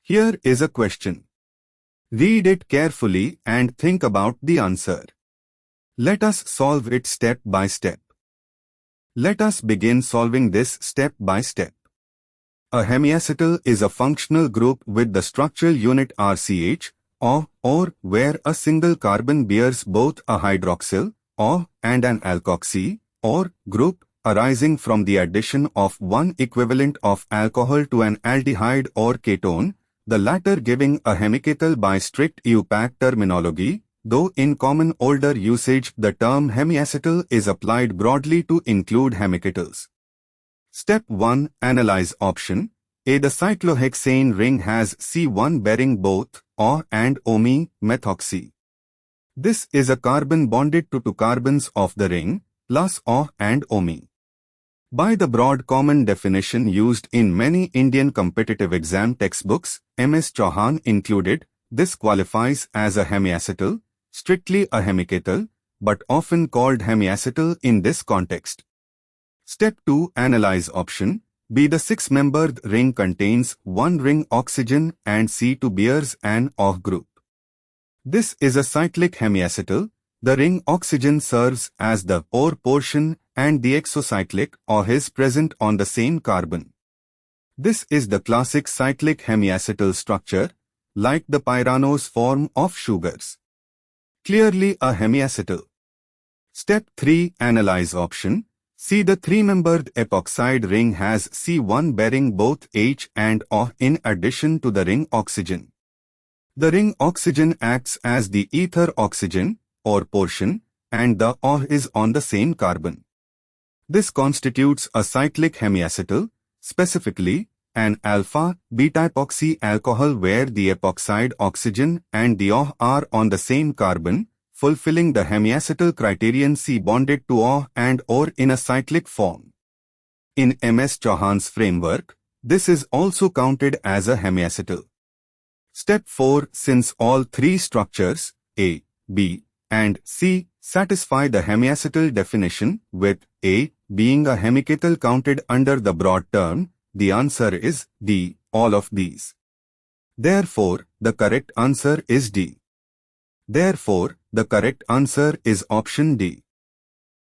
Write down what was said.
Here is a question. Read it carefully and think about the answer. Let us solve it step by step. Let us begin solving this step by step. A hemiacetal is a functional group with the structural unit RCH, or where a single carbon bears both a hydroxyl, and an alkoxy, or group, arising from the addition of one equivalent of alcohol to an aldehyde or ketone, the latter giving a hemiacetal by strict EUPAC terminology, though in common older usage the term hemiacetal is applied broadly to include hemiacetals. Step 1. Analyze option A. The cyclohexane ring has C1 bearing both O and OMe methoxy. This is a carbon bonded to two carbons of the ring, plus O and OMe. By the broad common definition used in many Indian competitive exam textbooks, MS Chauhan included, this qualifies as a hemiacetal, strictly a hemiacetal, but often called hemiacetal in this context. Step 2. Analyze option B. The six-membered ring contains one ring oxygen and C2 bears an OH group. This is a cyclic hemiacetal. The ring oxygen serves as the OR portion and the exocyclic OH is present on the same carbon. This is the classic cyclic hemiacetal structure, like the pyranose form of sugars. Clearly a hemiacetal. Step 3. Analyze option C. The three-membered epoxide ring has C1 bearing both H and O in addition to the ring oxygen. The ring oxygen acts as the ether oxygen, OR portion, and the OH is on the same carbon. This constitutes a cyclic hemiacetal, specifically an alpha-beta-epoxy alcohol where the epoxide oxygen and the OH are on the same carbon, fulfilling the hemiacetal criterion C bonded to O and OR in a cyclic form. In MS Chauhan's framework, this is also counted as a hemiacetal. Step 4. Since all three structures, A, B, and C, satisfy the hemiacetal definition, with A being a hemiacetal counted under the broad term, the answer is D, all of these. Therefore, the correct answer is D. Therefore, the correct answer is option D.